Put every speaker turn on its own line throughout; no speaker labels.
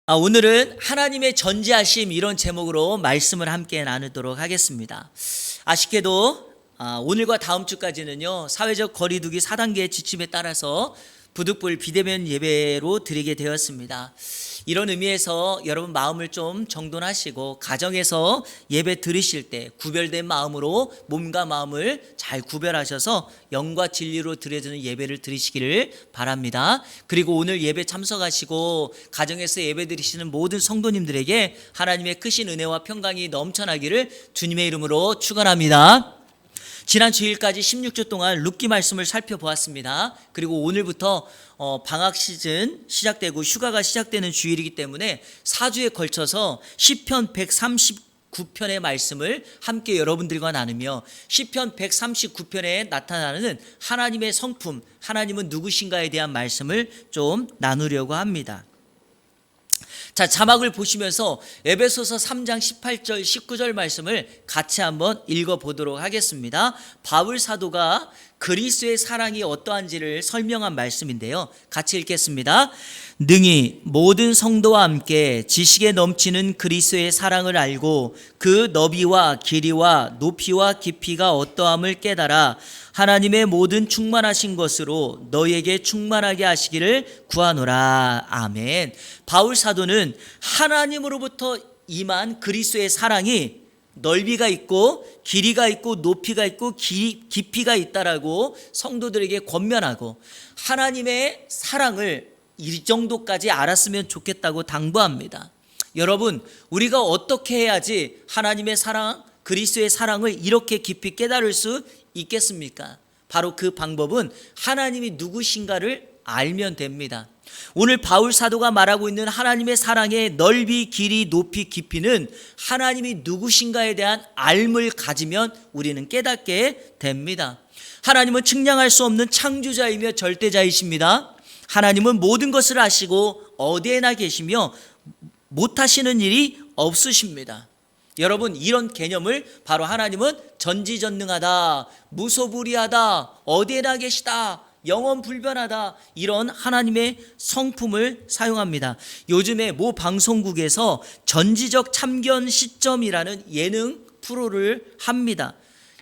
오늘은 하나님의 전지하심 이런 제목으로 말씀을 함께 나누도록 하겠습니다. 아쉽게도 오늘과 다음 주까지는요, 사회적 거리두기 4단계의 지침에 따라서 부득불 비대면 예배로 드리게 되었습니다. 이런 의미에서 여러분 마음을 좀 정돈하시고 가정에서 예배 드리실 때 구별된 마음으로 몸과 마음을 잘 구별하셔서 영과 진리로 드려지는 예배를 드리시기를 바랍니다. 그리고 오늘 예배 참석하시고 가정에서 예배 드리시는 모든 성도님들에게 하나님의 크신 은혜와 평강이 넘쳐나기를 주님의 이름으로 축원합니다. 지난 주일까지 16주 동안 룻기 말씀을 살펴보았습니다. 그리고 오늘부터 방학 시즌 시작되고 휴가가 시작되는 주일이기 때문에 4주에 걸쳐서 시편 139편의 말씀을 함께 여러분들과 나누며 시편 139편에 나타나는 하나님의 성품, 하나님은 누구신가에 대한 말씀을 좀 나누려고 합니다. 자, 자막을 보시면서 에베소서 3장 18절 19절 말씀을 같이 한번 읽어보도록 하겠습니다. 바울 사도가 그리스도의 사랑이 어떠한지를 설명한 말씀인데요, 같이 읽겠습니다. 능히 모든 성도와 함께 지식에 넘치는 그리스도의 사랑을 알고 그 너비와 길이와 높이와 깊이가 어떠함을 깨달아 하나님의 모든 충만하신 것으로 너희에게 충만하게 하시기를 구하노라. 아멘. 바울 사도는 하나님으로부터 임한 그리스도의 사랑이 넓이가 있고 길이가 있고 높이가 있고 깊이가 있다라고 성도들에게 권면하고 하나님의 사랑을 이 정도까지 알았으면 좋겠다고 당부합니다. 여러분, 우리가 어떻게 해야지 하나님의 사랑, 그리스도의 사랑을 이렇게 깊이 깨달을 수 있겠습니까? 바로 그 방법은 하나님이 누구신가를 알면 됩니다. 오늘 바울 사도가 말하고 있는 하나님의 사랑의 넓이, 길이, 높이, 깊이는 하나님이 누구신가에 대한 알을 가지면 우리는 깨닫게 됩니다. 하나님은 측량할 수 없는 창조자이며 절대자이십니다. 하나님은 모든 것을 아시고 어디에나 계시며 못하시는 일이 없으십니다. 여러분, 이런 개념을 바로 하나님은 전지전능하다, 무소불위하다, 어디에나 계시다, 영원불변하다, 이런 하나님의 성품을 사용합니다. 요즘에 모 방송국에서 전지적 참견 시점이라는 예능 프로를 합니다.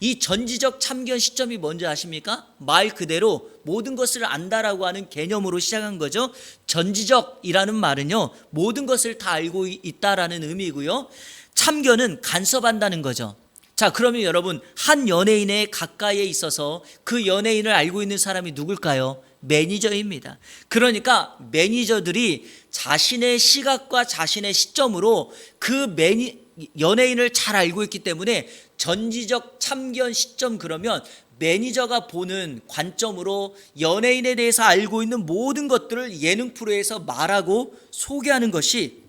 이 전지적 참견 시점이 뭔지 아십니까? 말 그대로 모든 것을 안다라고 하는 개념으로 시작한 거죠. 전지적이라는 말은요, 모든 것을 다 알고 있다라는 의미고요. 참견은 간섭한다는 거죠. 자, 그러면 여러분, 한 연예인의 가까이에 있어서 그 연예인을 알고 있는 사람이 누굴까요? 매니저입니다. 그러니까 매니저들이 자신의 시각과 자신의 시점으로 그 연예인을 잘 알고 있기 때문에 전지적 참견 시점, 그러면 매니저가 보는 관점으로 연예인에 대해서 알고 있는 모든 것들을 예능 프로에서 말하고 소개하는 것이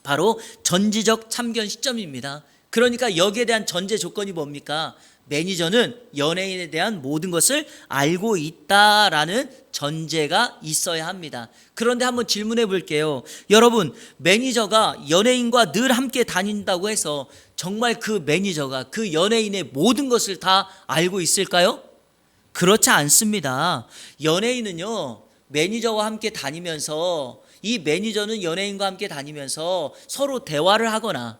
바로 전지적 참견 시점입니다. 그러니까 여기에 대한 전제 조건이 뭡니까? 매니저는 연예인에 대한 모든 것을 알고 있다라는 전제가 있어야 합니다. 그런데 한번 질문해 볼게요. 여러분, 매니저가 연예인과 늘 함께 다닌다고 해서 정말 그 매니저가 그 연예인의 모든 것을 다 알고 있을까요? 그렇지 않습니다. 연예인은요, 매니저와 함께 다니면서, 이 매니저는 연예인과 함께 다니면서 서로 대화를 하거나,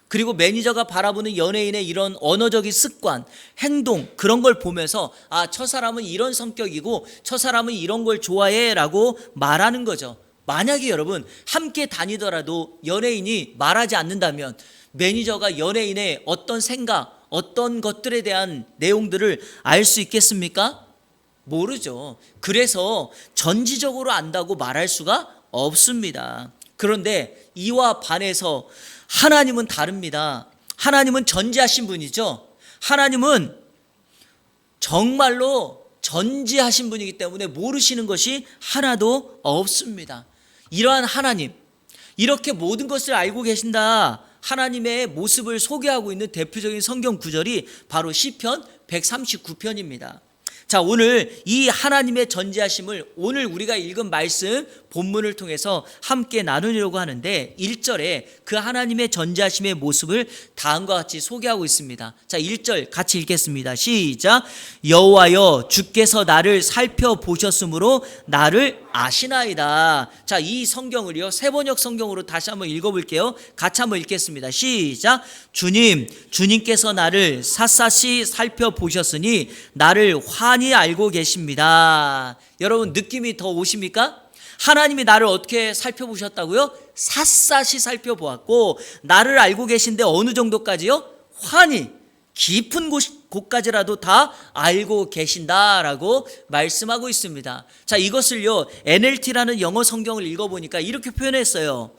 그리고 매니저가 바라보는 연예인의 이런 언어적인 습관, 행동, 그런 걸 보면서 저 사람은 이런 성격이고 저 사람은 이런 걸 좋아해 라고 말하는 거죠. 만약에 여러분 함께 다니더라도 연예인이 말하지 않는다면 매니저가 연예인의 어떤 생각, 어떤 것들에 대한 내용들을 알 수 있겠습니까? 모르죠. 그래서 전지적으로 안다고 말할 수가 없습니다. 그런데 이와 반해서 하나님은 다릅니다. 하나님은 전지하신 분이죠. 하나님은 정말로 전지하신 분이기 때문에 모르시는 것이 하나도 없습니다. 이러한 하나님, 이렇게 모든 것을 알고 계신다, 하나님의 모습을 소개하고 있는 대표적인 성경 구절이 바로 시편 139편입니다. 자, 오늘 이 하나님의 전지하심을 오늘 우리가 읽은 말씀 본문을 통해서 함께 나누려고 하는데 1절에 그 하나님의 전지하심의 모습을 다음과 같이 소개하고 있습니다. 자, 1절 같이 읽겠습니다. 시작. 여호와여 주께서 나를 살펴보셨으므로 나를 아시나이다. 자, 이 성경을요 세번역 성경으로 다시 한번 읽어볼게요. 같이 한번 읽겠습니다. 시작. 주님께서 나를 샅샅이 살펴보셨으니 나를 환히 알고 계십니다. 여러분 느낌이 더 오십니까? 하나님이 나를 어떻게 살펴보셨다고요? 샅샅이 살펴보았고 나를 알고 계신데 어느 정도까지요? 환히 깊은 곳까지라도 다 알고 계신다라고 말씀하고 있습니다. 자, 이것을요 NLT라는 영어 성경을 읽어보니까 이렇게 표현했어요.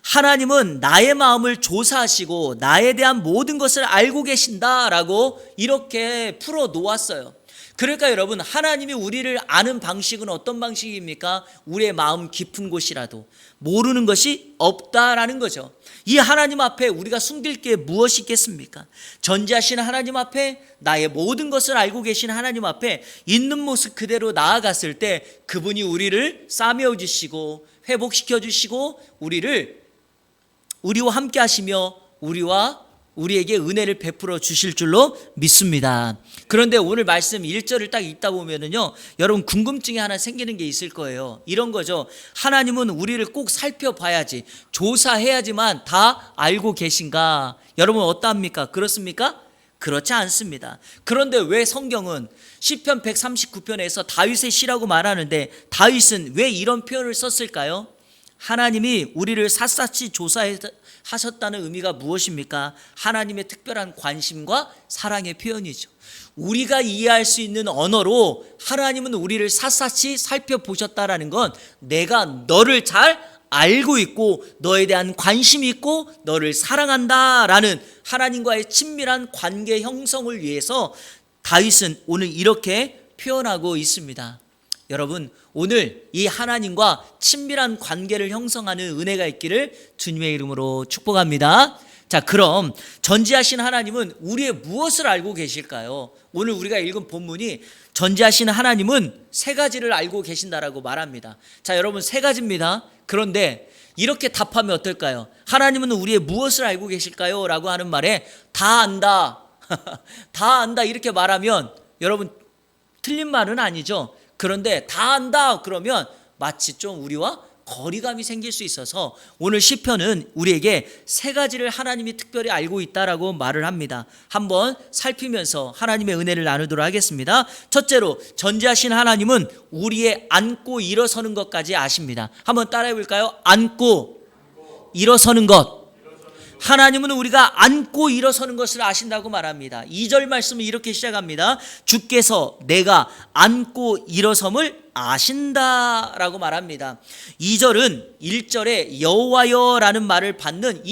하나님은 나의 마음을 조사하시고 나에 대한 모든 것을 알고 계신다라고 이렇게 풀어 놓았어요. 그러니까 여러분 하나님이 우리를 아는 방식은 어떤 방식입니까? 우리의 마음 깊은 곳이라도 모르는 것이 없다라는 거죠. 이 하나님 앞에 우리가 숨길 게 무엇이 있겠습니까? 전지하신 하나님 앞에 나의 모든 것을 알고 계신 하나님 앞에 있는 모습 그대로 나아갔을 때 그분이 우리를 싸매어 주시고 회복시켜 주시고 우리와 함께 하시며 우리에게 은혜를 베풀어 주실 줄로 믿습니다. 그런데 오늘 말씀 1절을 딱 읽다 보면은요, 여러분 궁금증이 하나 생기는 게 있을 거예요. 이런 거죠. 하나님은 우리를 꼭 살펴봐야지, 조사해야지만 다 알고 계신가? 여러분 어떠합니까? 그렇습니까? 그렇지 않습니다. 그런데 왜 성경은 시편 139편에서 다윗의 시라고 말하는데 다윗은 왜 이런 표현을 썼을까요? 하나님이 우리를 샅샅이 조사하셨다는 의미가 무엇입니까? 하나님의 특별한 관심과 사랑의 표현이죠. 우리가 이해할 수 있는 언어로 하나님은 우리를 샅샅이 살펴보셨다라는 건 내가 너를 잘 알고 있고 너에 대한 관심이 있고 너를 사랑한다라는 하나님과의 친밀한 관계 형성을 위해서 다윗은 오늘 이렇게 표현하고 있습니다. 여러분 오늘 이 하나님과 친밀한 관계를 형성하는 은혜가 있기를 주님의 이름으로 축복합니다. 자, 그럼 전지하신 하나님은 우리의 무엇을 알고 계실까요? 오늘 우리가 읽은 본문이 전지하신 하나님은 세 가지를 알고 계신다라고 말합니다. 자, 여러분 세 가지입니다. 그런데 이렇게 답하면 어떨까요? 하나님은 우리의 무엇을 알고 계실까요? 라고 하는 말에 다 안다 다 안다 이렇게 말하면 여러분 틀린 말은 아니죠. 그런데 다 안다 그러면 마치 좀 우리와 거리감이 생길 수 있어서 오늘 시편은 우리에게 세 가지를 하나님이 특별히 알고 있다라고 말을 합니다. 한번 살피면서 하나님의 은혜를 나누도록 하겠습니다. 첫째로 전지하신 하나님은 우리의 앉고 일어서는 것까지 아십니다. 한번 따라해 볼까요? 앉고 일어서는 것. 하나님은 우리가 앉고 일어서는 것을 아신다고 말합니다. 2절 말씀은 이렇게 시작합니다. 주께서 내가 앉고 일어섬을 아신다라고 말합니다. 2절은 1절에 여호와여라는 말을 받는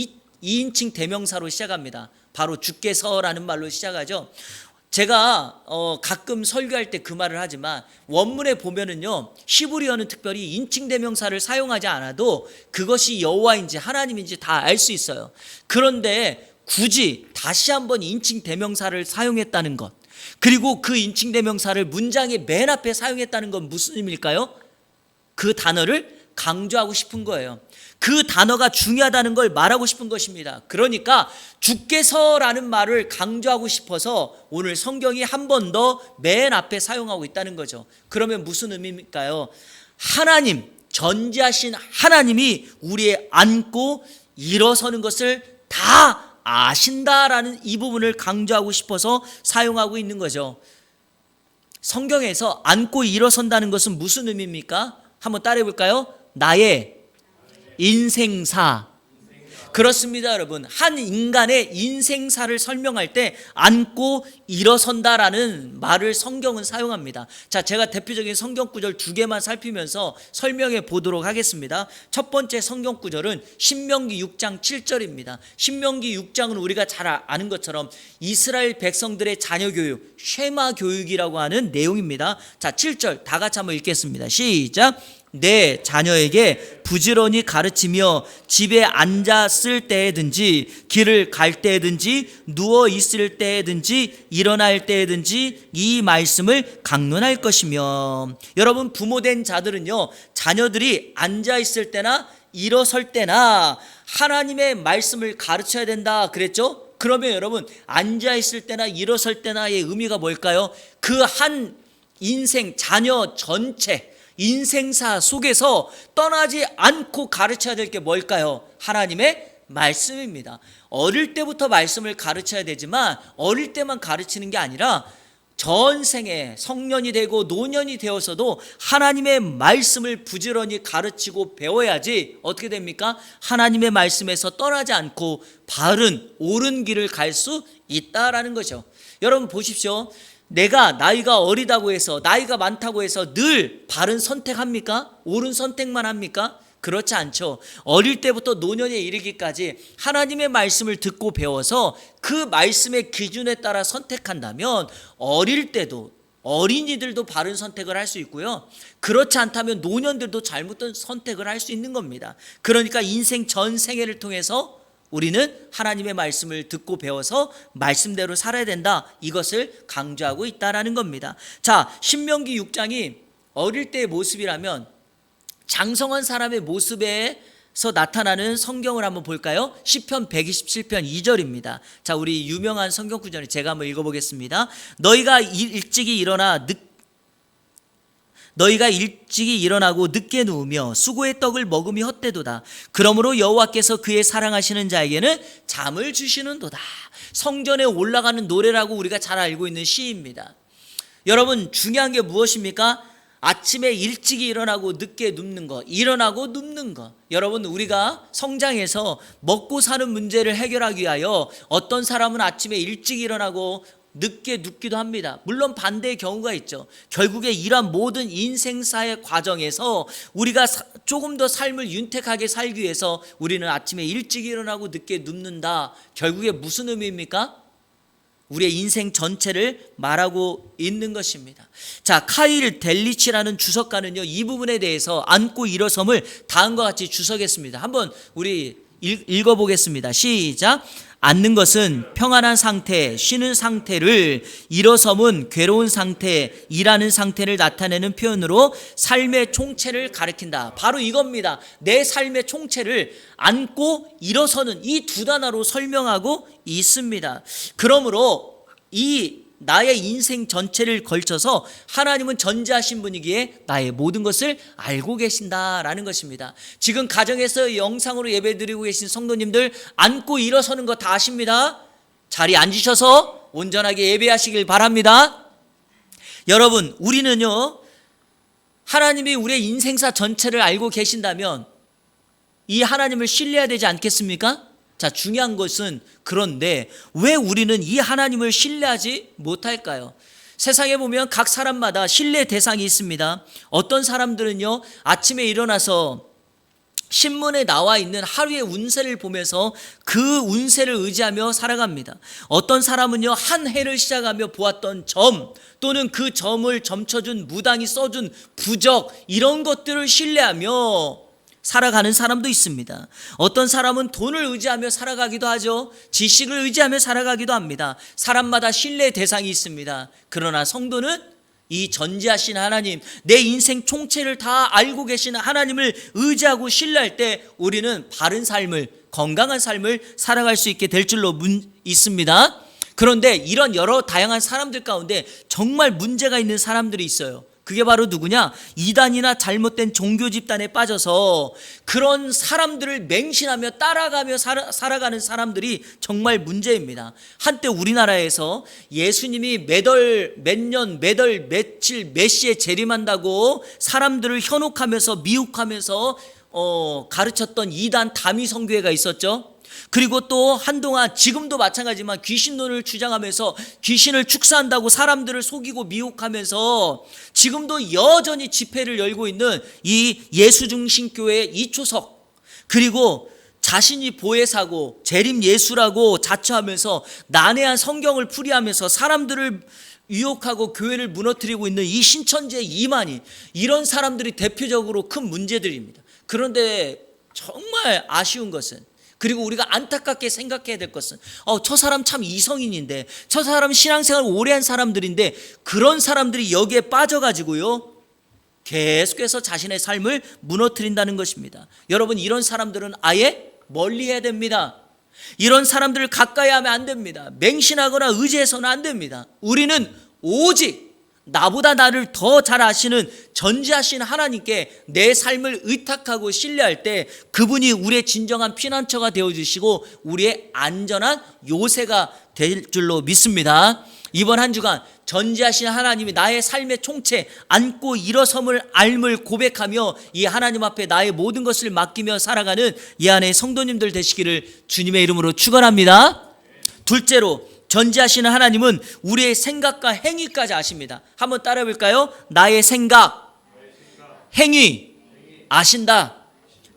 2인칭 대명사로 시작합니다. 바로 주께서라는 말로 시작하죠. 제가 가끔 설교할 때 그 말을 하지만 원문에 보면은요 히브리어는 특별히 인칭 대명사를 사용하지 않아도 그것이 여호와인지 하나님인지 다 알 수 있어요. 그런데 굳이 다시 한번 인칭 대명사를 사용했다는 것, 그리고 그 인칭 대명사를 문장의 맨 앞에 사용했다는 건 무슨 의미일까요? 그 단어를 강조하고 싶은 거예요. 그 단어가 중요하다는 걸 말하고 싶은 것입니다. 그러니까 주께서라는 말을 강조하고 싶어서 오늘 성경이 한 번 더 맨 앞에 사용하고 있다는 거죠. 그러면 무슨 의미일까요? 하나님, 전지하신 하나님이 우리의 앉고 일어서는 것을 다 아신다라는 이 부분을 강조하고 싶어서 사용하고 있는 거죠. 성경에서 앉고 일어선다는 것은 무슨 의미입니까? 한번 따라해 볼까요? 나의 인생사. 그렇습니다, 여러분. 한 인간의 인생사를 설명할 때 앉고 일어선다라는 말을 성경은 사용합니다. 자, 제가 대표적인 성경 구절 2개만 살피면서 설명해 보도록 하겠습니다. 첫 번째 성경 구절은 신명기 6장 7절입니다. 신명기 6장은 우리가 잘 아는 것처럼 이스라엘 백성들의 자녀 교육, 쉐마 교육이라고 하는 내용입니다. 자, 7절 다 같이 한번 읽겠습니다. 시작. 내 자녀에게 부지런히 가르치며 집에 앉았을 때든지 길을 갈 때든지 누워 있을 때든지 일어날 때든지 이 말씀을 강론할 것이며. 여러분, 부모된 자들은요, 자녀들이 앉아 있을 때나 일어설 때나 하나님의 말씀을 가르쳐야 된다 그랬죠? 그러면 여러분, 앉아 있을 때나 일어설 때나의 의미가 뭘까요? 그 한 인생, 자녀 전체 인생사 속에서 떠나지 않고 가르쳐야 될 게 뭘까요? 하나님의 말씀입니다. 어릴 때부터 말씀을 가르쳐야 되지만 어릴 때만 가르치는 게 아니라 전생에 성년이 되고 노년이 되어서도 하나님의 말씀을 부지런히 가르치고 배워야지 어떻게 됩니까? 하나님의 말씀에서 떠나지 않고 바른 옳은 길을 갈 수 있다라는 거죠. 여러분 보십시오. 내가 나이가 어리다고 해서, 나이가 많다고 해서 늘 바른 선택합니까? 옳은 선택만 합니까? 그렇지 않죠. 어릴 때부터 노년에 이르기까지 하나님의 말씀을 듣고 배워서 그 말씀의 기준에 따라 선택한다면 어릴 때도 어린이들도 바른 선택을 할 수 있고요. 그렇지 않다면 노년들도 잘못된 선택을 할 수 있는 겁니다. 그러니까 인생 전 생애를 통해서 우리는 하나님의 말씀을 듣고 배워서 말씀대로 살아야 된다. 이것을 강조하고 있다라는 겁니다. 자, 신명기 6장이 어릴 때의 모습이라면 장성한 사람의 모습에서 나타나는 성경을 한번 볼까요? 시편 127편 2절입니다. 자, 우리 유명한 성경 구절을 제가 한번 읽어보겠습니다. 너희가 일찍이 일어나고 늦게 누우며 수고의 떡을 먹음이 헛되도다. 그러므로 여호와께서 그의 사랑하시는 자에게는 잠을 주시는도다. 성전에 올라가는 노래라고 우리가 잘 알고 있는 시입니다. 여러분, 중요한 게 무엇입니까? 아침에 일찍 일어나고 늦게 눕는 것, 일어나고 눕는 것. 여러분, 우리가 성장해서 먹고 사는 문제를 해결하기 위하여 어떤 사람은 아침에 일찍 일어나고 늦게 눕기도 합니다. 물론 반대의 경우가 있죠. 결국에 이러한 모든 인생사의 과정에서 우리가 조금 더 삶을 윤택하게 살기 위해서 우리는 아침에 일찍 일어나고 늦게 눕는다. 결국에 무슨 의미입니까? 우리의 인생 전체를 말하고 있는 것입니다. 자, 카일 델리치라는 주석가는요, 이 부분에 대해서 앉고 일어섬을 다음과 같이 주석했습니다. 한번 우리 읽어보겠습니다. 시작. 앉는 것은 평안한 상태, 쉬는 상태를, 일어섬은 괴로운 상태, 일하는 상태를 나타내는 표현으로 삶의 총체를 가리킨다. 바로 이겁니다. 내 삶의 총체를 앉고 일어서는 이 두 단어로 설명하고 있습니다. 그러므로 이 나의 인생 전체를 걸쳐서 하나님은 전지하신 분이기에 나의 모든 것을 알고 계신다라는 것입니다. 지금 가정에서 영상으로 예배드리고 계신 성도님들, 앉고 일어서는 거 다 아십니다. 자리에 앉으셔서 온전하게 예배하시길 바랍니다. 여러분, 우리는요, 하나님이 우리의 인생사 전체를 알고 계신다면 이 하나님을 신뢰해야 되지 않겠습니까? 자, 중요한 것은 그런데 왜 우리는 이 하나님을 신뢰하지 못할까요? 세상에 보면 각 사람마다 신뢰 대상이 있습니다. 어떤 사람들은요, 아침에 일어나서 신문에 나와 있는 하루의 운세를 보면서 그 운세를 의지하며 살아갑니다. 어떤 사람은요, 한 해를 시작하며 보았던 점 또는 그 점을 점쳐준 무당이 써준 부적, 이런 것들을 신뢰하며 살아가는 사람도 있습니다. 어떤 사람은 돈을 의지하며 살아가기도 하죠. 지식을 의지하며 살아가기도 합니다. 사람마다 신뢰 대상이 있습니다. 그러나 성도는 이 전지하신 하나님, 내 인생 총체를 다 알고 계시는 하나님을 의지하고 신뢰할 때 우리는 바른 삶을, 건강한 삶을 살아갈 수 있게 될 줄로 있습니다. 그런데 이런 여러 다양한 사람들 가운데 정말 문제가 있는 사람들이 있어요. 그게 바로 누구냐? 이단이나 잘못된 종교 집단에 빠져서 그런 사람들을 맹신하며 따라가며 살아가는 사람들이 정말 문제입니다. 한때 우리나라에서 예수님이 몇년, 며칠, 몇 시에 재림한다고 사람들을 현혹하면서 미혹하면서 가르쳤던 이단 다미성교회가 있었죠. 그리고 또 한동안, 지금도 마찬가지지만 귀신론을 주장하면서 귀신을 축사한다고 사람들을 속이고 미혹하면서 지금도 여전히 집회를 열고 있는 이 예수중심교회 이초석, 그리고 자신이 보혜사고 재림 예수라고 자처하면서 난해한 성경을 풀이하면서 사람들을 유혹하고 교회를 무너뜨리고 있는 이 신천지의 이만희, 이런 사람들이 대표적으로 큰 문제들입니다. 그런데 정말 아쉬운 것은, 그리고 우리가 안타깝게 생각해야 될 것은, 저 사람 참 이성인인데, 저 사람 신앙생활 오래 한 사람들인데, 그런 사람들이 여기에 빠져가지고요 계속해서 자신의 삶을 무너뜨린다는 것입니다. 여러분, 이런 사람들은 아예 멀리해야 됩니다. 이런 사람들을 가까이 하면 안 됩니다. 맹신하거나 의지해서는 안 됩니다. 우리는 오직 나보다 나를 더 잘 아시는 전지하신 하나님께 내 삶을 의탁하고 신뢰할 때 그분이 우리의 진정한 피난처가 되어주시고 우리의 안전한 요새가 될 줄로 믿습니다. 이번 한 주간 전지하신 하나님이 나의 삶의 총체, 안고 일어섬을 알물 고백하며 이 하나님 앞에 나의 모든 것을 맡기며 살아가는 이 안에 성도님들 되시기를 주님의 이름으로 축원합니다. 둘째로, 전지하시는 하나님은 우리의 생각과 행위까지 아십니다. 한번 따라해 볼까요? 나의 생각, 행위 아신다.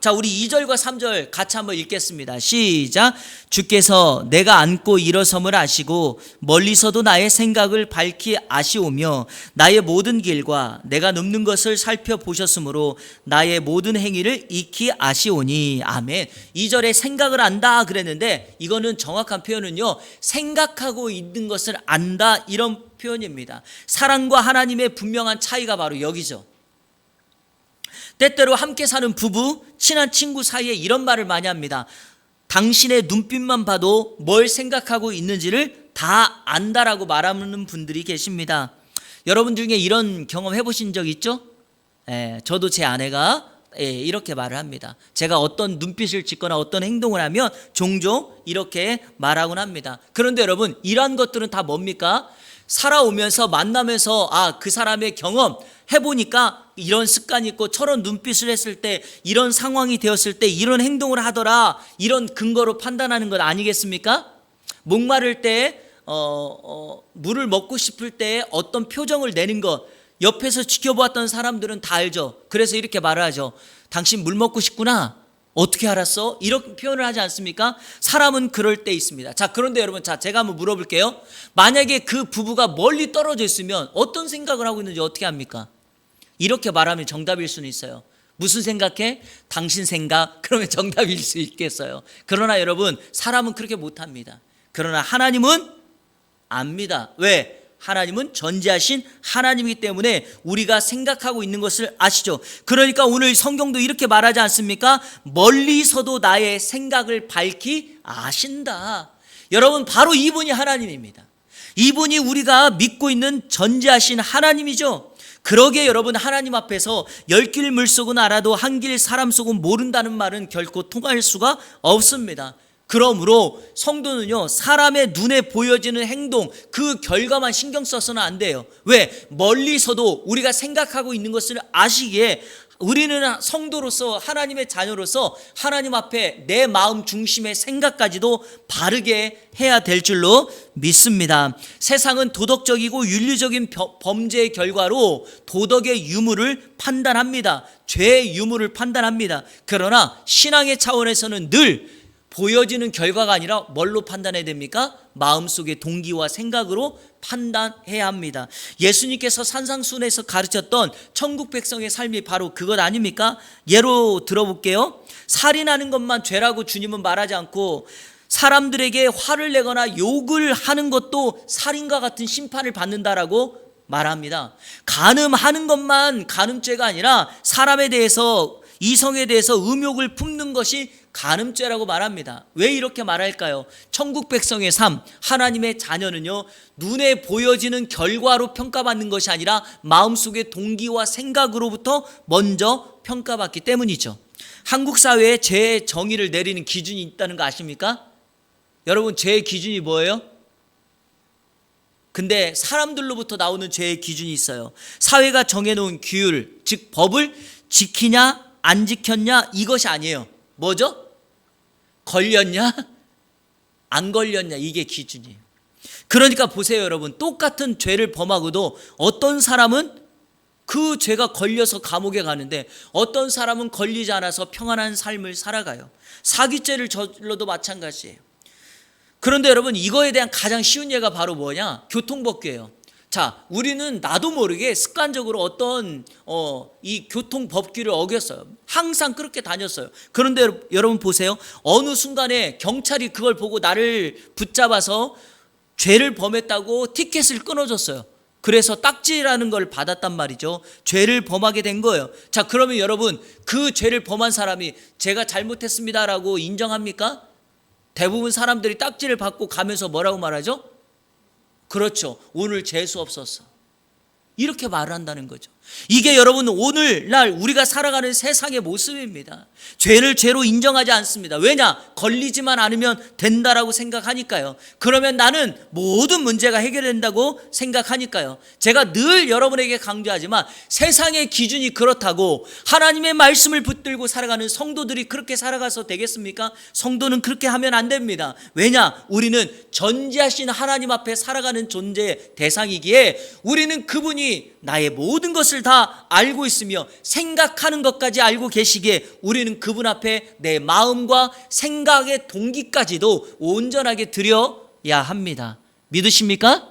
자, 우리 2절과 3절 같이 한번 읽겠습니다. 시작. 주께서 내가 앉고 일어섬을 아시고 멀리서도 나의 생각을 밝히 아시오며 나의 모든 길과 내가 눕는 것을 살펴보셨으므로 나의 모든 행위를 익히 아시오니. 아멘. 2절에 생각을 안다 그랬는데 이거는 정확한 표현은요, 생각하고 있는 것을 안다, 이런 표현입니다. 사랑과 하나님의 분명한 차이가 바로 여기죠. 때때로 함께 사는 부부, 친한 친구 사이에 이런 말을 많이 합니다. 당신의 눈빛만 봐도 뭘 생각하고 있는지를 다 안다라고 말하는 분들이 계십니다. 여러분 중에 이런 경험 해보신 적 있죠? 저도 제 아내가 이렇게 말을 합니다. 제가 어떤 눈빛을 짓거나 어떤 행동을 하면 종종 이렇게 말하곤 합니다. 그런데 여러분, 이러한 것들은 다 뭡니까? 살아오면서 만나면서 그 사람의 경험 해보니까 이런 습관이 있고 저런 눈빛을 했을 때, 이런 상황이 되었을 때 이런 행동을 하더라, 이런 근거로 판단하는 것 아니겠습니까? 목마를 때 물을 먹고 싶을 때 어떤 표정을 내는 것, 옆에서 지켜보았던 사람들은 다 알죠. 그래서 이렇게 말을 하죠. 당신 물 먹고 싶구나. 어떻게 알았어? 이런 표현을 하지 않습니까? 사람은 그럴 때 있습니다. 자, 그런데 여러분, 제가 한번 물어볼게요. 만약에 그 부부가 멀리 떨어져 있으면 어떤 생각을 하고 있는지 어떻게 합니까? 이렇게 말하면 정답일 수는 있어요. 무슨 생각해? 당신 생각. 그러면 정답일 수 있겠어요. 그러나 여러분, 사람은 그렇게 못합니다. 그러나 하나님은 압니다. 왜? 하나님은 전지하신 하나님이기 때문에 우리가 생각하고 있는 것을 아시죠. 그러니까 오늘 성경도 이렇게 말하지 않습니까? 멀리서도 나의 생각을 밝히 아신다. 여러분, 바로 이분이 하나님입니다. 이분이 우리가 믿고 있는 전지하신 하나님이죠. 그러기에 여러분, 하나님 앞에서 열 길 물속은 알아도 한 길 사람 속은 모른다는 말은 결코 통할 수가 없습니다. 그러므로 성도는요, 사람의 눈에 보여지는 행동, 그 결과만 신경 써서는 안 돼요. 왜? 멀리서도 우리가 생각하고 있는 것을 아시기에 우리는 성도로서, 하나님의 자녀로서 하나님 앞에 내 마음 중심의 생각까지도 바르게 해야 될 줄로 믿습니다. 세상은 도덕적이고 윤리적인 범죄의 결과로 도덕의 유무를 판단합니다. 죄의 유무를 판단합니다. 그러나 신앙의 차원에서는 늘 보여지는 결과가 아니라 뭘로 판단해야 됩니까? 마음속의 동기와 생각으로 판단해야 합니다. 예수님께서 산상수훈에서 가르쳤던 천국 백성의 삶이 바로 그것 아닙니까? 예로 들어볼게요. 살인하는 것만 죄라고 주님은 말하지 않고 사람들에게 화를 내거나 욕을 하는 것도 살인과 같은 심판을 받는다라고 말합니다. 간음하는 것만 간음죄가 아니라 사람에 대해서, 이성에 대해서 음욕을 품는 것이 간음죄라고 말합니다. 왜 이렇게 말할까요? 천국 백성의 삶, 하나님의 자녀는요, 눈에 보여지는 결과로 평가받는 것이 아니라 마음속의 동기와 생각으로부터 먼저 평가받기 때문이죠. 한국 사회에 죄의 정의를 내리는 기준이 있다는 거 아십니까? 여러분, 죄의 기준이 뭐예요? 근데 사람들로부터 나오는 죄의 기준이 있어요. 사회가 정해놓은 규율, 즉 법을 지키냐 안 지켰냐, 이것이 아니에요. 뭐죠? 걸렸냐 안 걸렸냐, 이게 기준이에요. 그러니까 보세요 여러분, 똑같은 죄를 범하고도 어떤 사람은 그 죄가 걸려서 감옥에 가는데 어떤 사람은 걸리지 않아서 평안한 삶을 살아가요. 사기죄를 저질러도 마찬가지예요. 그런데 여러분, 이거에 대한 가장 쉬운 예가 바로 뭐냐? 교통법규예요. 자, 우리는 나도 모르게 습관적으로 어떤 이 교통 법규를 어겼어요. 항상 그렇게 다녔어요. 그런데 여러분 보세요. 어느 순간에 경찰이 그걸 보고 나를 붙잡아서 죄를 범했다고 티켓을 끊어줬어요. 그래서 딱지라는 걸 받았단 말이죠. 죄를 범하게 된 거예요. 자, 그러면 여러분, 그 죄를 범한 사람이 제가 잘못했습니다라고 인정합니까? 대부분 사람들이 딱지를 받고 가면서 뭐라고 말하죠? 그렇죠. 오늘 재수 없었어. 이렇게 말을 한다는 거죠. 이게 여러분 오늘날 우리가 살아가는 세상의 모습입니다. 죄를 죄로 인정하지 않습니다. 왜냐? 걸리지만 않으면 된다라고 생각하니까요. 그러면 나는 모든 문제가 해결된다고 생각하니까요. 제가 늘 여러분에게 강조하지만 세상의 기준이 그렇다고 하나님의 말씀을 붙들고 살아가는 성도들이 그렇게 살아가서 되겠습니까? 성도는 그렇게 하면 안 됩니다. 왜냐? 우리는 전지하신 하나님 앞에 살아가는 존재 대상이기에 우리는 그분이 나의 모든 것을 다 알고 있으며 생각하는 것까지 알고 계시기에 우리는 그분 앞에 내 마음과 생각의 동기까지도 온전하게 드려야 합니다. 믿으십니까?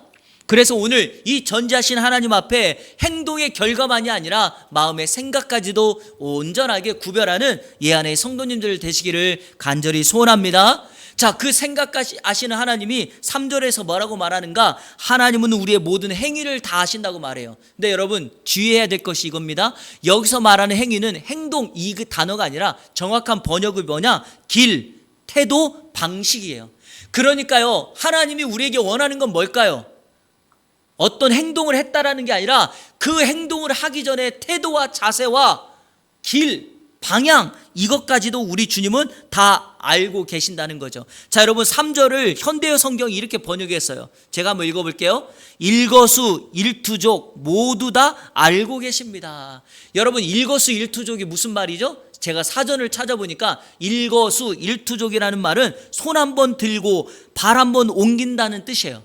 그래서 오늘 이 전지하신 하나님 앞에 행동의 결과만이 아니라 마음의 생각까지도 온전하게 구별하는 예안의 성도님들 되시기를 간절히 소원합니다. 자, 그 생각까지 아시는 하나님이 3절에서 뭐라고 말하는가? 하나님은 우리의 모든 행위를 다 아신다고 말해요. 근데 여러분 주의해야 될 것이 이겁니다. 여기서 말하는 행위는 행동, 이 그 단어가 아니라 정확한 번역이 뭐냐? 길, 태도, 방식이에요. 그러니까요, 하나님이 우리에게 원하는 건 뭘까요? 어떤 행동을 했다라는 게 아니라 그 행동을 하기 전에 태도와 자세와 길, 방향, 이것까지도 우리 주님은 다 알고 계신다는 거죠. 자, 여러분 3절을 현대어 성경이 이렇게 번역했어요. 제가 한번 읽어볼게요. 일거수일투족 모두 다 알고 계십니다. 여러분 일거수일투족이 무슨 말이죠? 제가 사전을 찾아보니까 일거수일투족이라는 말은 손 한 번 들고 발 한 번 옮긴다는 뜻이에요.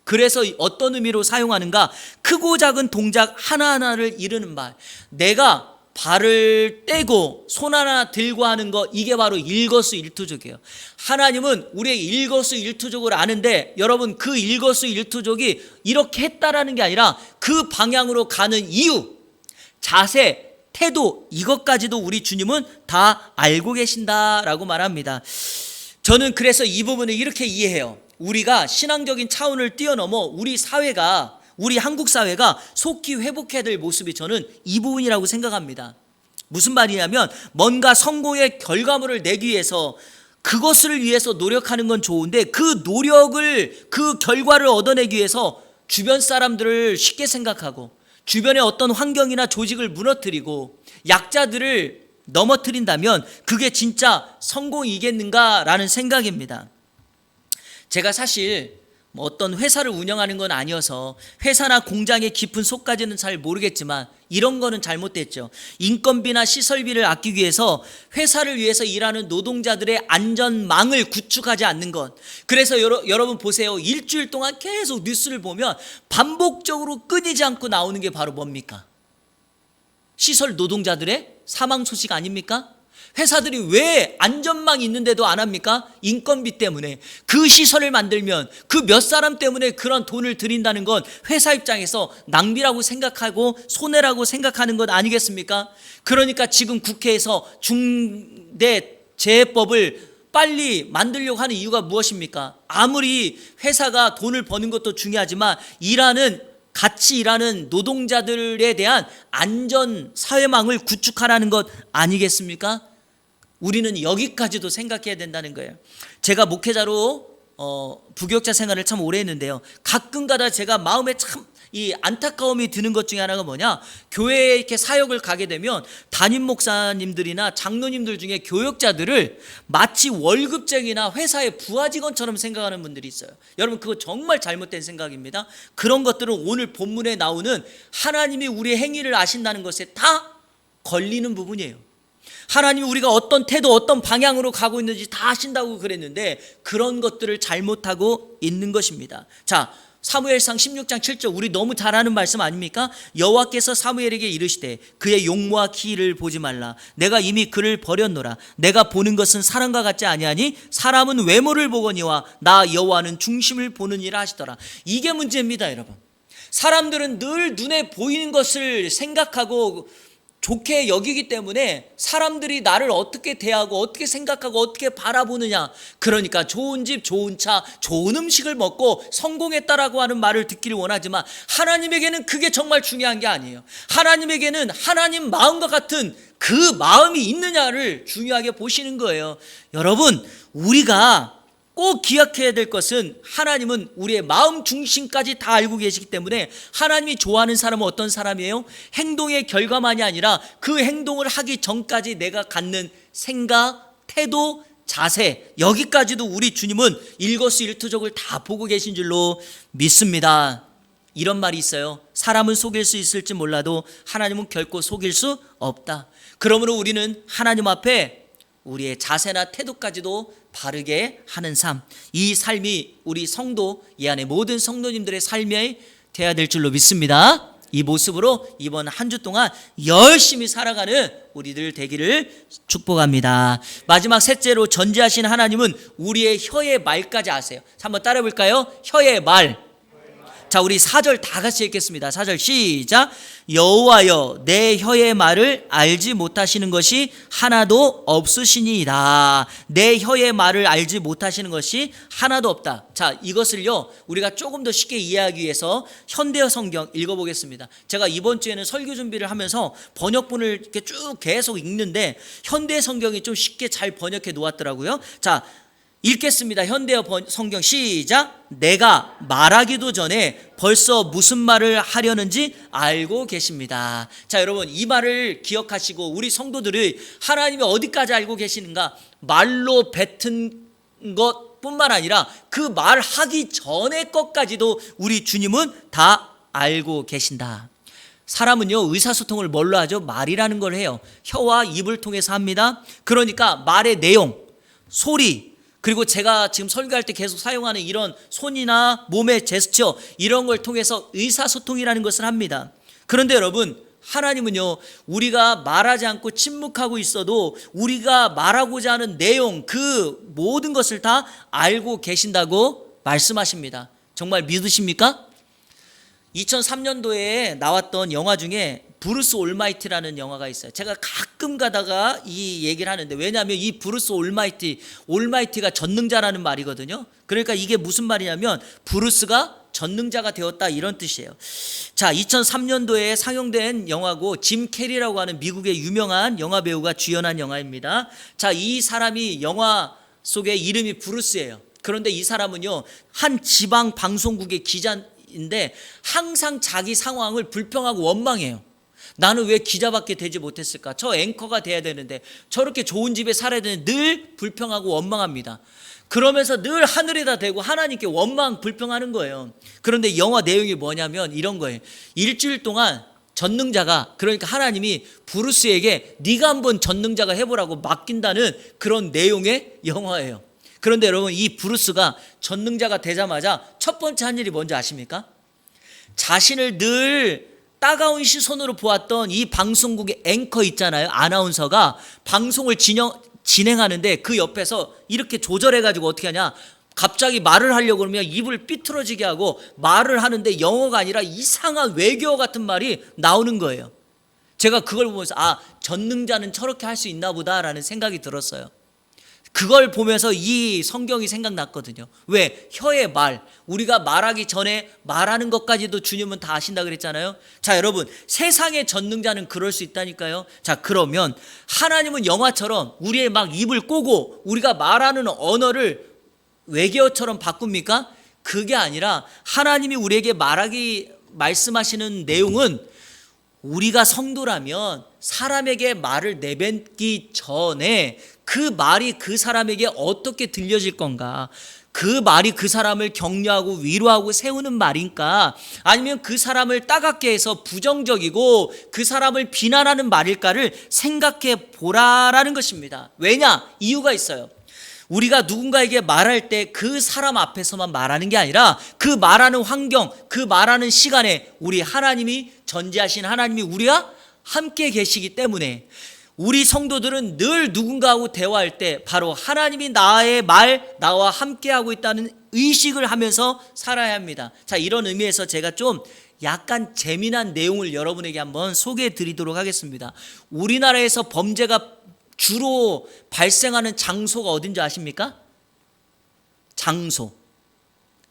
그래서 어떤 의미로 사용하는가? 크고 작은 동작 하나하나를 이루는 말. 내가 발을 떼고 손 하나 들고 하는 거, 이게 바로 일거수일투족이에요. 하나님은 우리의 일거수일투족을 아는데 여러분 그 일거수일투족이 이렇게 했다라는 게 아니라 그 방향으로 가는 이유, 자세, 태도, 이것까지도 우리 주님은 다 알고 계신다라고 말합니다. 저는 그래서 이 부분을 이렇게 이해해요. 우리가 신앙적인 차원을 뛰어넘어 우리 한국 사회가 속히 회복해야 될 모습이 저는 이 부분이라고 생각합니다. 무슨 말이냐면 뭔가 성공의 결과물을 내기 위해서 그것을 위해서 노력하는 건 좋은데 그 노력을, 그 결과를 얻어내기 위해서 주변 사람들을 쉽게 생각하고 주변의 어떤 환경이나 조직을 무너뜨리고 약자들을 넘어뜨린다면 그게 진짜 성공이겠는가라는 생각입니다. 제가 사실 어떤 회사를 운영하는 건 아니어서 회사나 공장의 깊은 속까지는 잘 모르겠지만 이런 거는 잘못됐죠. 인건비나 시설비를 아끼기 위해서 회사를 위해서 일하는 노동자들의 안전망을 구축하지 않는 것. 그래서 여러분 보세요. 일주일 동안 계속 뉴스를 보면 반복적으로 끊이지 않고 나오는 게 바로 뭡니까? 시설 노동자들의 사망 소식 아닙니까? 회사들이 왜 안전망이 있는데도 안 합니까? 인건비 때문에. 그 시설을 만들면 그 몇 사람 때문에 그런 돈을 들인다는 건 회사 입장에서 낭비라고 생각하고 손해라고 생각하는 것 아니겠습니까? 그러니까 지금 국회에서 중대재해법을 빨리 만들려고 하는 이유가 무엇입니까? 아무리 회사가 돈을 버는 것도 중요하지만 같이 일하는 노동자들에 대한 안전 사회망을 구축하라는 것 아니겠습니까? 우리는 여기까지도 생각해야 된다는 거예요. 제가 목회자로 부교육자 생활을 참 오래 했는데요. 가끔가다 제가 마음에 참 이 안타까움이 드는 것 중에 하나가 뭐냐? 교회에 이렇게 사역을 가게 되면 담임 목사님들이나 장로님들 중에 교역자들을 마치 월급쟁이나 회사의 부하 직원처럼 생각하는 분들이 있어요. 여러분 그거 정말 잘못된 생각입니다. 그런 것들은 오늘 본문에 나오는 하나님이 우리의 행위를 아신다는 것에 다 걸리는 부분이에요. 하나님이 우리가 어떤 태도, 어떤 방향으로 가고 있는지 다 아신다고 그랬는데 그런 것들을 잘못하고 있는 것입니다. 자, 사무엘상 16장 7절 우리 너무 잘 아는 말씀 아닙니까? 여호와께서 사무엘에게 이르시되 그의 용모와 키를 보지 말라. 내가 이미 그를 버렸노라. 내가 보는 것은 사람과 같지 아니하니 사람은 외모를 보거니와 나 여호와는 중심을 보느니라 하시더라. 이게 문제입니다, 여러분. 사람들은 늘 눈에 보이는 것을 생각하고 좋게 여기기 때문에 사람들이 나를 어떻게 대하고 어떻게 생각하고 어떻게 바라보느냐, 그러니까 좋은 집, 좋은 차, 좋은 음식을 먹고 성공했다라고 하는 말을 듣기를 원하지만 하나님에게는 그게 정말 중요한 게 아니에요. 하나님에게는 하나님 마음과 같은 그 마음이 있느냐를 중요하게 보시는 거예요. 여러분, 우리가 꼭 기억해야 될 것은 하나님은 우리의 마음 중심까지 다 알고 계시기 때문에 하나님이 좋아하는 사람은 어떤 사람이에요? 행동의 결과만이 아니라 그 행동을 하기 전까지 내가 갖는 생각, 태도, 자세, 여기까지도 우리 주님은 일거수일투족을 다 보고 계신 줄로 믿습니다. 이런 말이 있어요. 사람은 속일 수 있을지 몰라도 하나님은 결코 속일 수 없다. 그러므로 우리는 하나님 앞에 우리의 자세나 태도까지도 바르게 하는 삶, 이 삶이 우리 성도, 이 안에 모든 성도님들의 삶이 되어야 될 줄로 믿습니다. 이 모습으로 이번 한 주 동안 열심히 살아가는 우리들 되기를 축복합니다. 마지막 셋째로 전지하신 하나님은 우리의 혀의 말까지 아세요. 한번 따라해 볼까요? 혀의 말. 자, 우리 4절 다 같이 읽겠습니다. 4절 시작. 여호와여, 내 혀의 말을 알지 못하시는 것이 하나도 없으시니이다. 내 혀의 말을 알지 못하시는 것이 하나도 없다. 자, 이것을요 우리가 조금 더 쉽게 이해하기 위해서 현대어 성경 읽어보겠습니다. 제가 이번 주에는 설교 준비를 하면서 번역본을 이렇게 쭉 계속 읽는데 현대 성경이 좀 쉽게 잘 번역해 놓았더라고요. 자, 읽겠습니다. 현대어 성경 시작. 내가 말하기도 전에 벌써 무슨 말을 하려는지 알고 계십니다. 자, 여러분, 이 말을 기억하시고 우리 성도들이 하나님이 어디까지 알고 계시는가, 말로 뱉은 것뿐만 아니라 그 말하기 전의 것까지도 우리 주님은 다 알고 계신다. 사람은요 의사소통을 뭘로 하죠? 말이라는 걸 해요. 혀와 입을 통해서 합니다. 그러니까 말의 내용, 소리, 그리고 제가 지금 설교할 때 계속 사용하는 이런 손이나 몸의 제스처, 이런 걸 통해서 의사소통이라는 것을 합니다. 그런데 여러분, 하나님은요 우리가 말하지 않고 침묵하고 있어도 우리가 말하고자 하는 내용, 그 모든 것을 다 알고 계신다고 말씀하십니다. 정말 믿으십니까? 2003년도에 나왔던 영화 중에 브루스 올마이티라는 영화가 있어요. 제가 가끔 가다가 이 얘기를 하는데, 왜냐하면 이 브루스 올마이티가 전능자라는 말이거든요. 그러니까 이게 무슨 말이냐면 브루스가 전능자가 되었다, 이런 뜻이에요. 자, 2003년도에 상영된 영화고 짐 캐리라고 하는 미국의 유명한 영화 배우가 주연한 영화입니다. 자, 이 사람이 영화 속의 이름이 브루스예요. 그런데 이 사람은요 한 지방 방송국의 기자인데 항상 자기 상황을 불평하고 원망해요. 나는 왜 기자밖에 되지 못했을까? 저 앵커가 돼야 되는데, 저렇게 좋은 집에 살아야 되는데 늘 불평하고 원망합니다. 그러면서 늘 하늘에다 대고 하나님께 원망, 불평하는 거예요. 그런데 영화 내용이 뭐냐면 이런 거예요. 일주일 동안 전능자가, 그러니까 하나님이 브루스에게 네가 한번 전능자가 해보라고 맡긴다는 그런 내용의 영화예요. 그런데 여러분, 이 브루스가 전능자가 되자마자 첫 번째 한 일이 뭔지 아십니까? 자신을 늘 따가운 시선으로 보았던 이 방송국의 앵커 있잖아요, 아나운서가 방송을 진행하는데 그 옆에서 이렇게 조절해가지고 어떻게 하냐, 갑자기 말을 하려고 그러면 입을 삐뚤어지게 하고 말을 하는데 영어가 아니라 이상한 외계어 같은 말이 나오는 거예요. 제가 그걸 보면서 전능자는 저렇게 할 수 있나 보다라는 생각이 들었어요. 그걸 보면서 이 성경이 생각났거든요. 왜? 혀의 말, 우리가 말하기 전에 말하는 것까지도 주님은 다 아신다 그랬잖아요. 자, 여러분, 세상의 전능자는 그럴 수 있다니까요. 자, 그러면 하나님은 영화처럼 우리의 막 입을 꼬고 우리가 말하는 언어를 외계어처럼 바꿉니까? 그게 아니라 하나님이 우리에게 말씀하시는 내용은, 우리가 성도라면 사람에게 말을 내뱉기 전에 그 말이 그 사람에게 어떻게 들려질 건가, 그 말이 그 사람을 격려하고 위로하고 세우는 말인가, 아니면 그 사람을 따갑게 해서 부정적이고 그 사람을 비난하는 말일까를 생각해 보라라는 것입니다. 왜냐? 이유가 있어요. 우리가 누군가에게 말할 때 그 사람 앞에서만 말하는 게 아니라 그 말하는 환경, 그 말하는 시간에 우리 하나님이, 전지하신 하나님이 우리와 함께 계시기 때문에 우리 성도들은 늘 누군가하고 대화할 때 바로 하나님이 나와 함께하고 있다는 의식을 하면서 살아야 합니다. 자, 이런 의미에서 제가 좀 약간 재미난 내용을 여러분에게 한번 소개해 드리도록 하겠습니다. 우리나라에서 범죄가 주로 발생하는 장소가 어딘지 아십니까? 장소.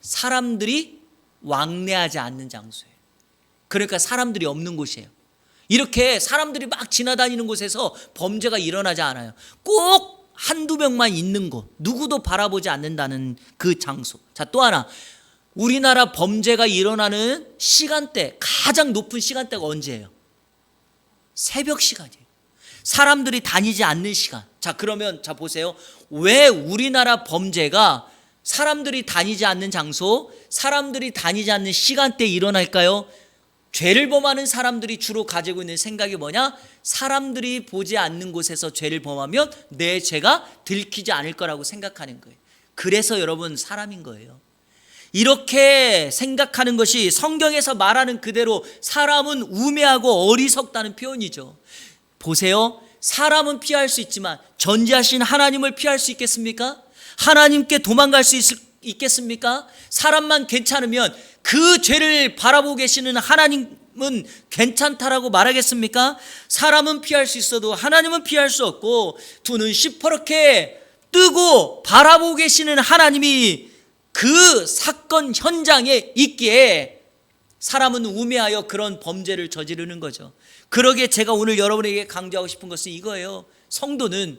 사람들이 왕래하지 않는 장소예요. 그러니까 사람들이 없는 곳이에요. 이렇게 사람들이 막 지나다니는 곳에서 범죄가 일어나지 않아요. 꼭 한두 명만 있는 곳, 누구도 바라보지 않는다는 그 장소. 자, 또 하나, 우리나라 범죄가 일어나는 시간대, 가장 높은 시간대가 언제예요? 새벽 시간이에요. 사람들이 다니지 않는 시간. 자, 그러면 자 보세요. 왜 우리나라 범죄가 사람들이 다니지 않는 장소, 사람들이 다니지 않는 시간대에 일어날까요? 죄를 범하는 사람들이 주로 가지고 있는 생각이 뭐냐? 사람들이 보지 않는 곳에서 죄를 범하면 내 죄가 들키지 않을 거라고 생각하는 거예요. 그래서 여러분 사람인 거예요. 이렇게 생각하는 것이 성경에서 말하는 그대로 사람은 우매하고 어리석다는 표현이죠. 보세요. 사람은 피할 수 있지만 전지하신 하나님을 피할 수 있겠습니까? 하나님께 도망갈 수 있겠습니까? 사람만 괜찮으면 그 죄를 바라보고 계시는 하나님은 괜찮다라고 말하겠습니까? 사람은 피할 수 있어도 하나님은 피할 수 없고 두 눈 시퍼렇게 뜨고 바라보고 계시는 하나님이 그 사건 현장에 있기에 사람은 우매하여 그런 범죄를 저지르는 거죠. 그러기에 제가 오늘 여러분에게 강조하고 싶은 것은 이거예요. 성도는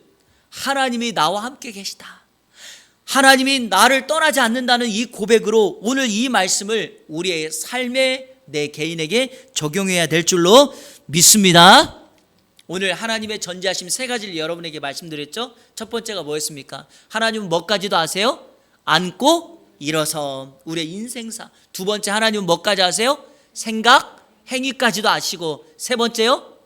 하나님이 나와 함께 계시다, 하나님이 나를 떠나지 않는다는 이 고백으로 오늘 이 말씀을 우리의 삶에 내 개인에게 적용해야 될 줄로 믿습니다. 오늘 하나님의 전지하심 세 가지를 여러분에게 말씀드렸죠. 첫 번째가 뭐였습니까? 하나님은 뭐까지도 아세요? 앉고 일어서, 우리의 인생사. 두 번째, 하나님은 뭐까지 아세요? 생각, 행위까지도 아시고, 세 번째요?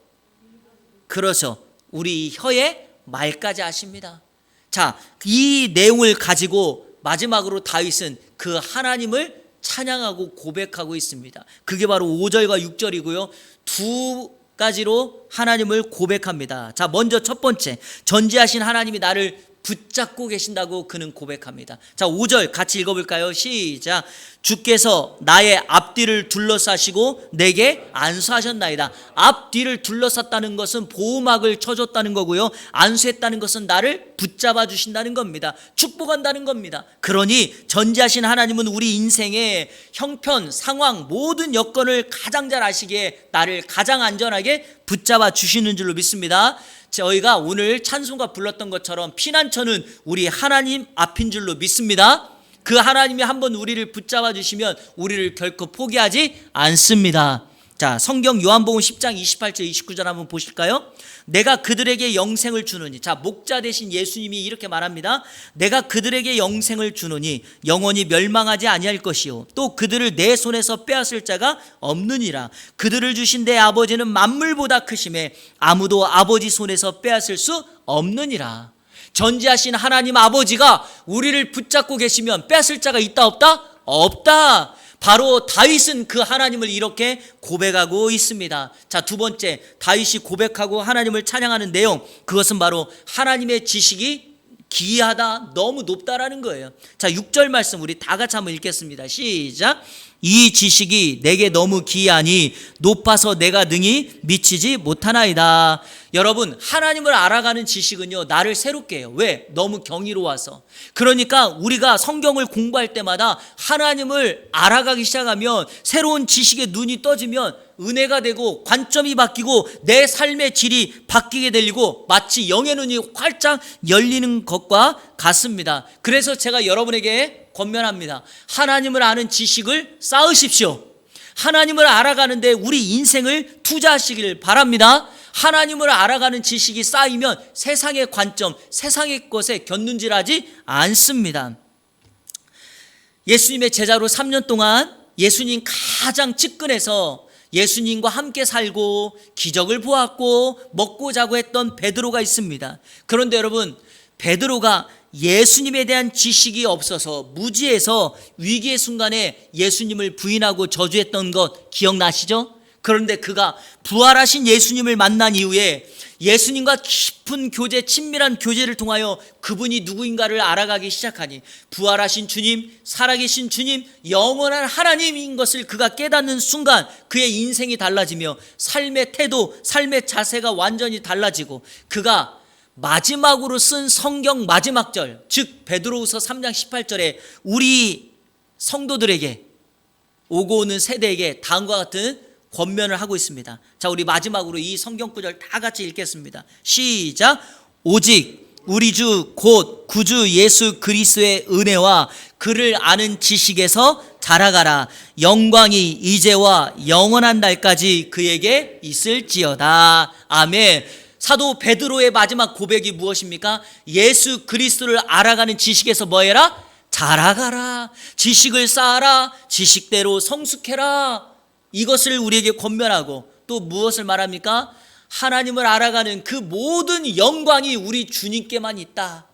그렇죠. 우리 혀의 말까지 아십니다. 자, 이 내용을 가지고 마지막으로 다윗은 그 하나님을 찬양하고 고백하고 있습니다. 그게 바로 5절과 6절이고요. 두 가지로 하나님을 고백합니다. 자, 먼저 첫 번째, 전지하신 하나님이 나를 붙잡고 계신다고 그는 고백합니다. 자, 5절 같이 읽어볼까요? 시작. 주께서 나의 앞뒤를 둘러싸시고 내게 안수하셨나이다. 앞뒤를 둘러쌌다는 것은 보호막을 쳐줬다는 거고요, 안수했다는 것은 나를 붙잡아 주신다는 겁니다. 축복한다는 겁니다. 그러니 전지하신 하나님은 우리 인생의 형편, 상황, 모든 여건을 가장 잘 아시기에 나를 가장 안전하게 붙잡아 주시는 줄로 믿습니다. 저희가 오늘 찬송가 불렀던 것처럼 피난처는 우리 하나님 앞인 줄로 믿습니다. 그 하나님이 한번 우리를 붙잡아 주시면 우리를 결코 포기하지 않습니다. 자, 성경 요한복음 10장 28절 29절 한번 보실까요? 내가 그들에게 영생을 주노니. 자, 목자 되신 예수님이 이렇게 말합니다. 내가 그들에게 영생을 주노니 영원히 멸망하지 아니할 것이요 또 그들을 내 손에서 빼앗을 자가 없느니라. 그들을 주신 내 아버지는 만물보다 크심에 아무도 아버지 손에서 빼앗을 수 없느니라. 전지하신 하나님 아버지가 우리를 붙잡고 계시면 빼앗을 자가 있다 없다? 없다. 바로 다윗은 그 하나님을 이렇게 고백하고 있습니다. 자, 두 번째, 다윗이 고백하고 하나님을 찬양하는 내용, 그것은 바로 하나님의 지식이 기이하다, 너무 높다라는 거예요. 자, 6절 말씀 우리 다 같이 한번 읽겠습니다. 시작. 이 지식이 내게 너무 기이하니 높아서 내가 능히 미치지 못하나이다. 여러분, 하나님을 알아가는 지식은요, 나를 새롭게 해요. 왜? 너무 경이로워서. 그러니까 우리가 성경을 공부할 때마다 하나님을 알아가기 시작하면 새로운 지식의 눈이 떠지면 은혜가 되고 관점이 바뀌고 내 삶의 질이 바뀌게 되고 마치 영의 눈이 활짝 열리는 것과 같습니다. 그래서 제가 여러분에게 권면합니다. 하나님을 아는 지식을 쌓으십시오. 하나님을 알아가는데 우리 인생을 투자하시길 바랍니다. 하나님을 알아가는 지식이 쌓이면 세상의 관점, 세상의 것에 곁눈질하지 않습니다. 예수님의 제자로 3년 동안 예수님 가장 측근에서 예수님과 함께 살고 기적을 보았고 먹고 자고 했던 베드로가 있습니다. 그런데 여러분, 베드로가 예수님에 대한 지식이 없어서 무지해서 위기의 순간에 예수님을 부인하고 저주했던 것 기억나시죠? 그런데 그가 부활하신 예수님을 만난 이후에 예수님과 깊은 교제, 친밀한 교제를 통하여 그분이 누구인가를 알아가기 시작하니 부활하신 주님, 살아계신 주님, 영원한 하나님인 것을 그가 깨닫는 순간 그의 인생이 달라지며 삶의 태도, 삶의 자세가 완전히 달라지고 그가 마지막으로 쓴 성경 마지막 절, 즉 베드로후서 3장 18절에 우리 성도들에게, 오고 오는 세대에게 다음과 같은 권면을 하고 있습니다. 자, 우리 마지막으로 이 성경 구절 다 같이 읽겠습니다. 시작. 오직 우리 주 곧 구주 예수 그리스도의 은혜와 그를 아는 지식에서 자라가라. 영광이 이제와 영원한 날까지 그에게 있을지어다. 아멘. 사도 베드로의 마지막 고백이 무엇입니까? 예수 그리스도를 알아가는 지식에서 뭐해라? 자라가라. 지식을 쌓아라. 지식대로 성숙해라. 이것을 우리에게 권면하고 또 무엇을 말합니까? 하나님을 알아가는 그 모든 영광이 우리 주님께만 있다.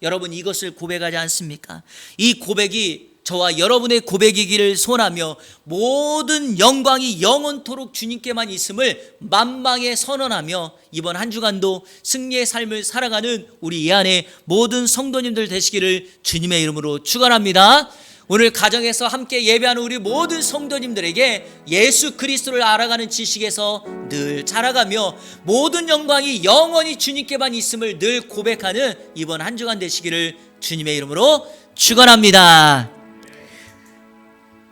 여러분, 이것을 고백하지 않습니까? 이 고백이 저와 여러분의 고백이기를 소원하며 모든 영광이 영원토록 주님께만 있음을 만방에 선언하며 이번 한 주간도 승리의 삶을 살아가는 우리 이 안에 모든 성도님들 되시기를 주님의 이름으로 축원합니다. 오늘 가정에서 함께 예배하는 우리 모든 성도님들에게 예수 그리스도를 알아가는 지식에서 늘 자라가며 모든 영광이 영원히 주님께만 있음을 늘 고백하는 이번 한 주간 되시기를 주님의 이름으로 축원합니다.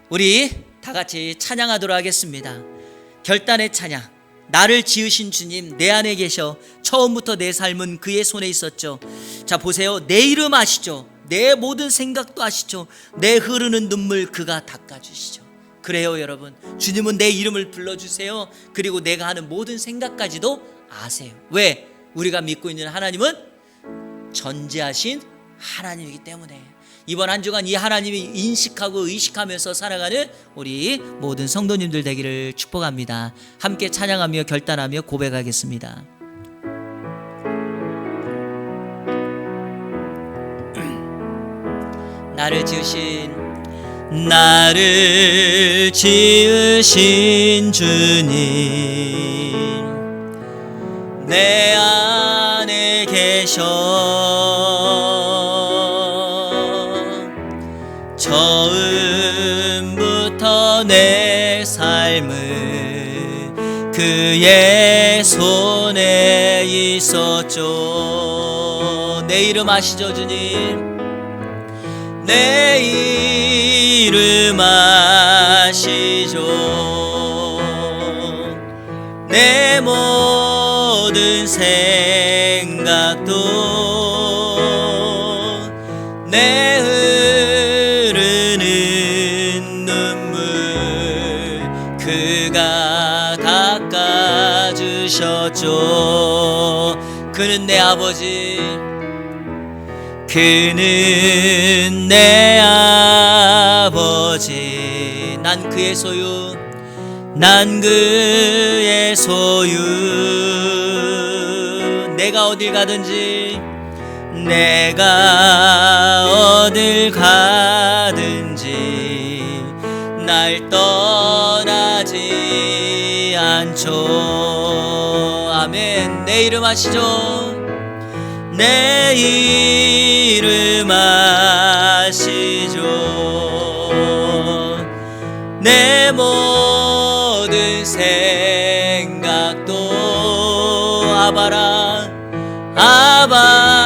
우리 다 같이 찬양하도록 하겠습니다. 결단의 찬양. 나를 지으신 주님 내 안에 계셔. 처음부터 내 삶은 그의 손에 있었죠. 자, 보세요. 내 이름 아시죠? 내 모든 생각도 아시죠? 내 흐르는 눈물 그가 닦아주시죠. 그래요, 여러분. 주님은 내 이름을 불러주세요. 그리고 내가 하는 모든 생각까지도 아세요. 왜? 우리가 믿고 있는 하나님은 전지하신 하나님이기 때문에. 이번 한 주간 이 하나님이 인식하고 의식하면서 살아가는 우리 모든 성도님들 되기를 축복합니다. 함께 찬양하며 결단하며 고백하겠습니다. 나를 지으신 주님 내 안에 계셔. 처음부터 내 삶은 그의 손에 있었죠. 내 이름 아시죠, 주님? 내 이름 아시죠. 내 모든 생각도 내 흐르는 눈물 그가 닦아주셨죠. 그는 내 아버지, 그는 내 아버지. 난 그의 소유, 난 그의 소유. 내가 어딜 가든지, 내가 어딜 가든지 날 떠나지 않죠. 아멘. 내 이름 아시죠? 내 이름 아시죠. 내 모든 생각도 아바라 아바라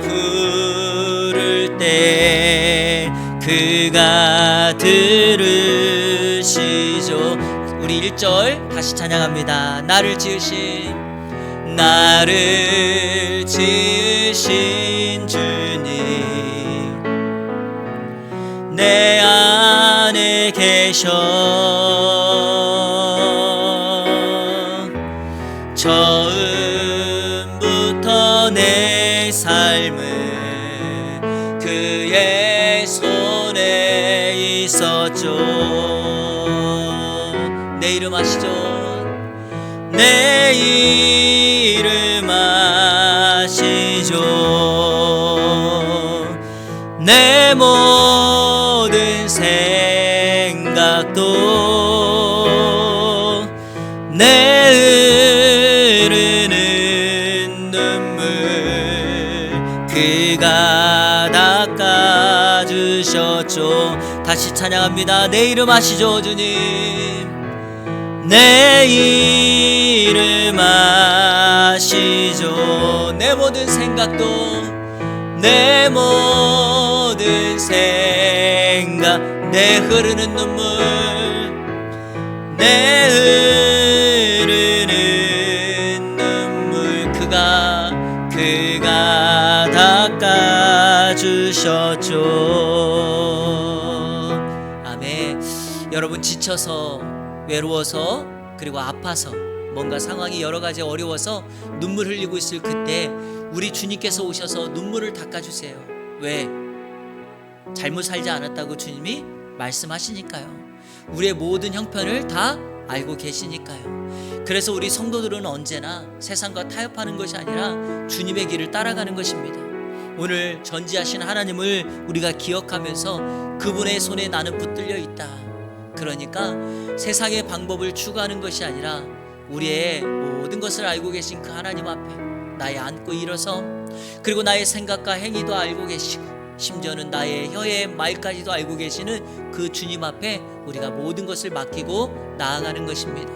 부를 때 그가 들으시죠. 우리 1절 다시 찬양합니다. 나를 지으신 주님 내 안에 계셔. 처음부터 내 삶은 그의 손에 있었죠. 내 이름 아시죠? 내 이름 아시죠. 내 모든 생각도 내 흐르는 눈물 그가 닦아주셨죠. 다시 찬양합니다. 내 이름 아시죠 주님. 내 이름 아시죠. 내 모든 생각도 내 모든 생각 내 흐르는 눈물 내 흐르는 눈물 그가 닦아주셨죠. 아멘. 여러분 지쳐서 외로워서 그리고 아파서 뭔가 상황이 여러 가지 어려워서 눈물 흘리고 있을 그때 우리 주님께서 오셔서 눈물을 닦아주세요. 왜? 잘못 살지 않았다고 주님이 말씀하시니까요. 우리의 모든 형편을 다 알고 계시니까요. 그래서 우리 성도들은 언제나 세상과 타협하는 것이 아니라 주님의 길을 따라가는 것입니다. 오늘 전지하신 하나님을 우리가 기억하면서 그분의 손에 나는 붙들려 있다. 그러니까 세상의 방법을 추구하는 것이 아니라 우리의 모든 것을 알고 계신 그 하나님 앞에 나의 안고 일어섬 그리고 나의 생각과 행위도 알고 계시고 심지어는 나의 혀의 말까지도 알고 계시는 그 주님 앞에 우리가 모든 것을 맡기고 나아가는 것입니다.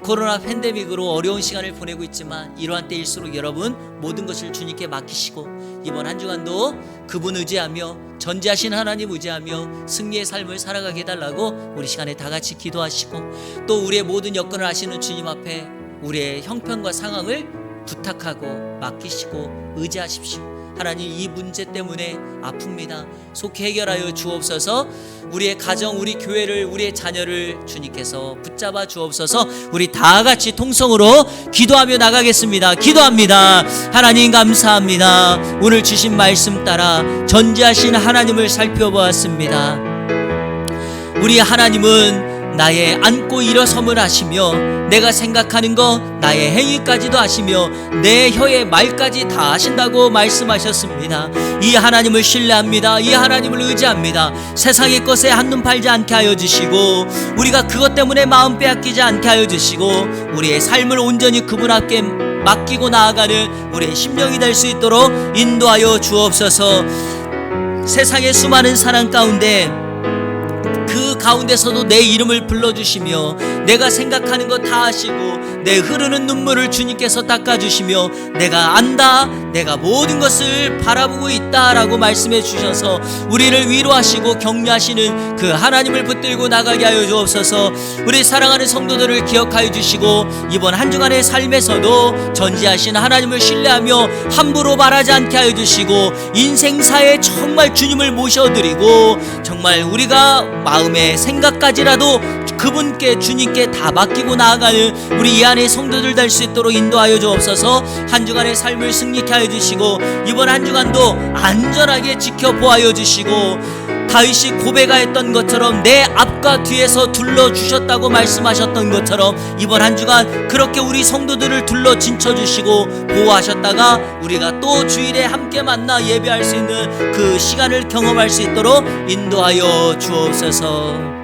코로나 팬데믹으로 어려운 시간을 보내고 있지만 이러한 때일수록 여러분 모든 것을 주님께 맡기시고 이번 한 주간도 그분 의지하며 전지하신 하나님 의지하며 승리의 삶을 살아가게 해달라고 우리 시간에 다 같이 기도하시고 또 우리의 모든 여건을 아시는 주님 앞에 우리의 형편과 상황을 부탁하고 맡기시고 의지하십시오. 하나님 이 문제 때문에 아픕니다. 속히 해결하여 주옵소서. 우리의 가정, 우리 교회를, 우리의 자녀를 주님께서 붙잡아 주옵소서. 우리 다 같이 통성으로 기도하며 나가겠습니다. 기도합니다. 하나님 감사합니다. 오늘 주신 말씀 따라 전지하신 하나님을 살펴보았습니다. 우리 하나님은 나의 안고 일어섬을 아시며 내가 생각하는 것 나의 행위까지도 아시며 내 혀의 말까지 다 아신다고 말씀하셨습니다. 이 하나님을 신뢰합니다. 이 하나님을 의지합니다. 세상의 것에 한눈 팔지 않게 하여 주시고 우리가 그것 때문에 마음 빼앗기지 않게 하여 주시고 우리의 삶을 온전히 그분 앞에 맡기고 나아가는 우리의 심령이 될 수 있도록 인도하여 주옵소서. 세상의 수많은 사랑 가운데 그 가운데서도 내 이름을 불러주시며 내가 생각하는 거 다 아시고 내 흐르는 눈물을 주님께서 닦아주시며 내가 안다 내가 모든 것을 바라보고 있다라고 말씀해 주셔서 우리를 위로하시고 격려하시는 그 하나님을 붙들고 나가게 하여 주옵소서. 우리 사랑하는 성도들을 기억하여 주시고 이번 한 주간의 삶에서도 전지하신 하나님을 신뢰하며 함부로 말하지 않게 하여 주시고 인생사에 정말 주님을 모셔드리고 정말 우리가 마음의 생각까지라도 그분께 주님께 다 맡기고 나아가는 우리 이 안의 성도들 될 수 있도록 인도하여 주옵소서. 한 주간의 삶을 승리케 하여 주시고 이번 한 주간도 안전하게 지켜보아여 주시고 다윗이 고백하였던 것처럼 내 앞과 뒤에서 둘러주셨다고 말씀하셨던 것처럼 이번 한 주간 그렇게 우리 성도들을 둘러 진쳐주시고 보호하셨다가 우리가 또 주일에 함께 만나 예배할 수 있는 그 시간을 경험할 수 있도록 인도하여 주옵소서.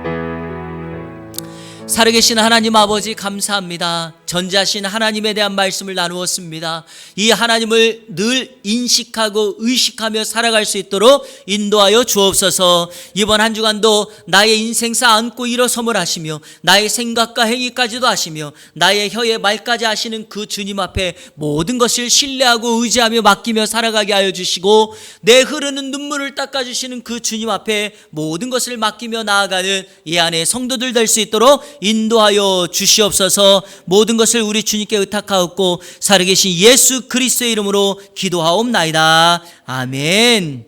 살아계신 하나님 아버지 감사합니다. 전지하신 하나님에 대한 말씀을 나누었습니다. 이 하나님을 늘 인식하고 의식하며 살아갈 수 있도록 인도하여 주옵소서. 이번 한 주간도 나의 인생사 안고 일어섬을 하시며 나의 생각과 행위까지도 아시며 나의 혀의 말까지 아시는 그 주님 앞에 모든 것을 신뢰하고 의지하며 맡기며 살아가게 하여 주시고 내 흐르는 눈물을 닦아주시는 그 주님 앞에 모든 것을 맡기며 나아가는 이 안에 성도들 될 수 있도록 인도하여 주시옵소서. 모든 것을 우리 주님께 의탁하옵고 살아계신 예수 그리스도의 이름으로 기도하옵나이다. 아멘.